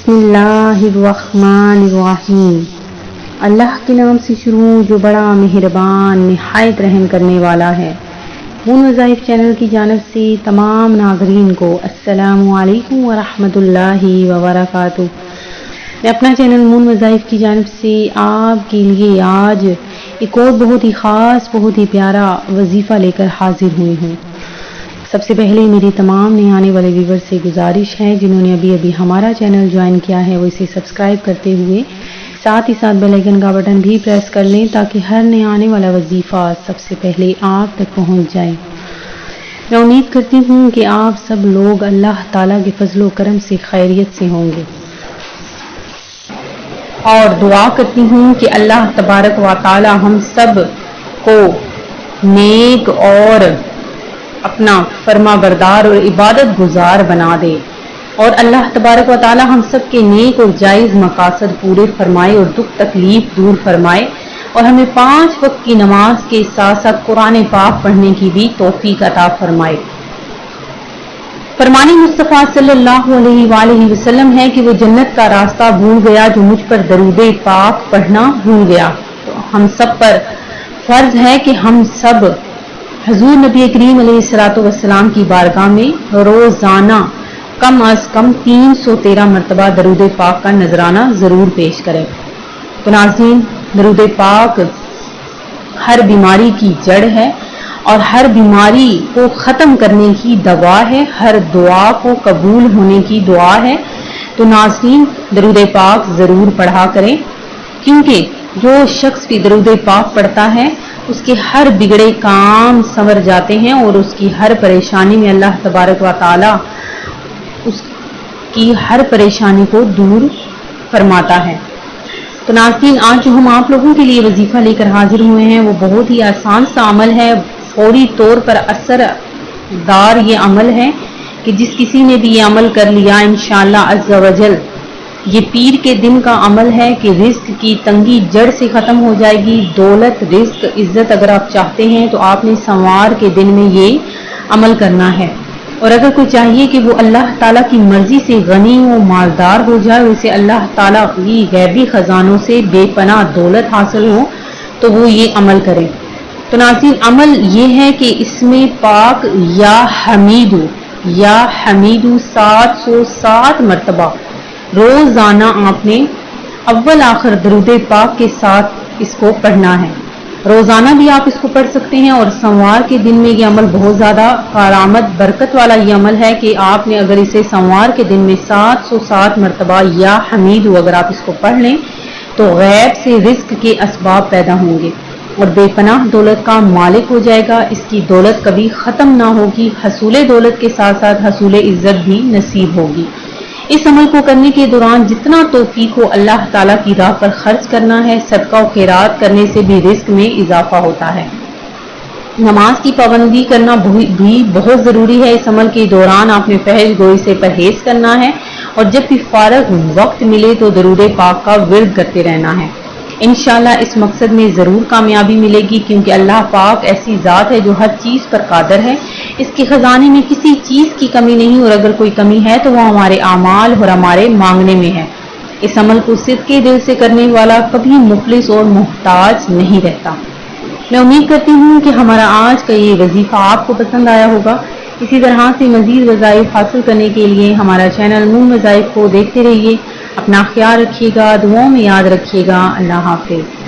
बिस्मिल्लाहिर्रहमानिर्रहीम। अल्लाह के नाम से शुरू जो बड़ा मेहरबान निहायत रहम करने वाला है। मून वज़ाइफ चैनल की जानिब से तमाम नाज़रीन को अस्सलामु अलैकुम व रहमतुल्लाहि व बरकातुहू। मैं अपना चैनल मून वज़ाइफ की जानिब से आपके लिए आज एक और बहुत ही ख़ास बहुत ही प्यारा वजीफ़ा लेकर हाजिर हुई हूँ। सबसे पहले मेरी तमाम नए आने वाले व्यूवर से गुजारिश है जिन्होंने अभी हमारा चैनल ज्वाइन किया है वो इसे सब्सक्राइब करते हुए साथ ही साथ बेल आइकन का बटन भी प्रेस कर लें ताकि हर नए आने वाला वजीफ़ा सबसे पहले आप तक पहुंच जाए। मैं उम्मीद करती हूँ कि आप सब लोग अल्लाह ताला के फजलो करम से खैरियत से होंगे और दुआ करती हूँ कि अल्लाह तबारक व ताला हम सब को नेक और अपना फरमा बरदार और इबादत गुजार बना दे और अल्लाह तबारक व ताला हम सब के नेक और जायज़ मकासद पूरे फरमाए और दुख तकलीफ दूर फरमाए और हमें 5 वक्त की नमाज के साथ साथ कुरान पाक पढ़ने की भी तौफीक अता फरमाए। फरमाने मुस्तफ़ा सल्लल्लाहु अलैहि वसल्लम है कि वो जन्नत का रास्ता भूल गया जो मुझ पर दरूद पाक पढ़ना भूल गया। तो हम सब पर फर्ज है कि हम सब हजूर नबी करीम अलैहिस्सलातु वस्सलाम की बारगाह में रोजाना कम अज कम 313 मरतबा दरूद पाक का नजराना जरूर पेश करें। तो नाज़रीन, दरूद पाक हर बीमारी की जड़ है और हर बीमारी को ख़त्म करने की दवा है, हर दुआ को कबूल होने की दुआ है। तो नाज़रीन, दरूद पाक ज़रूर पढ़ा करें क्योंकि जो शख्स भी दरूद पाक पढ़ता है उसके हर बिगड़े काम संवर जाते हैं और उसकी हर परेशानी में अल्लाह तबारक व ताला उसकी हर परेशानी को दूर फरमाता है। तो नाज़रीन, आज जो हम आप लोगों के लिए वजीफ़ा लेकर हाजिर हुए हैं वो बहुत ही आसान सा अमल है, फौरी तौर पर असरदार ये अमल है कि जिस किसी ने भी ये अमल कर लिया इंशाअल्लाह अज़्ज़ा वजल ये पीर के दिन का अमल है कि रिस्क की तंगी जड़ से ख़त्म हो जाएगी। दौलत, रिस्क, इज्जत अगर आप चाहते हैं तो आपने सोमवार के दिन में ये अमल करना है। और अगर कोई चाहिए कि वो अल्लाह ताला की मर्जी से गनी हो, मालदार हो जाए, उसे अल्लाह ताला की गैबी खजानों से बेपनाह दौलत हासिल हो तो वो ये अमल करें। तो नाज़रीन, अमल ये है कि इसमें पाक या हमीदू 707 मरतबा रोजाना आपने अव्वल आखिर दरूद पाक के साथ इसको पढ़ना है। रोजाना भी आप इसको पढ़ सकते हैं और सोमवार के दिन में ये अमल बहुत ज्यादा करामत बरकत वाला ये अमल है कि आपने अगर इसे सोमवार के दिन में 707 मरतबा या हमीदू अगर आप इसको पढ़ लें तो गैब से रिस्क के असबाब पैदा होंगे और बेपनाह दौलत का मालिक हो जाएगा। इसकी दौलत कभी खत्म ना होगी। हसूले दौलत के साथ साथ हसूले इज्जत भी नसीब होगी। इस अमल को करने के दौरान जितना तौफीक हो अल्लाह ताला की राह पर खर्च करना है। सदका और खैरात करने से भी रिस्क में इजाफा होता है। नमाज की पाबंदी करना भी बहुत ज़रूरी है। इस अमल के दौरान आपने फहश गोई से परहेज करना है और जब भी फारग वक्त मिले तो दरूद पाक का विर्द करते रहना है। इंशाअल्लाह इस मकसद में ज़रूर कामयाबी मिलेगी क्योंकि अल्लाह पाक ऐसी ज़ात है जो हर चीज़ पर कादर है। इसके ख़जाने में किसी चीज़ की कमी नहीं और अगर कोई कमी है तो वह हमारे आमाल और हमारे मांगने में है। इस अमल को सिद्के दिल से करने वाला कभी मुफलिस और मोहताज नहीं रहता। मैं उम्मीद करती हूँ कि हमारा आज का ये वजीफ़ा आपको पसंद आया होगा। इसी तरह से मज़ीद वज़ाइफ हासिल करने के लिए हमारा चैनल मून वज़ाइफ को देखते रहिए। अपना ख्याल रखिएगा, दुआओं में याद रखिएगा। अल्लाह हाफ़िज़।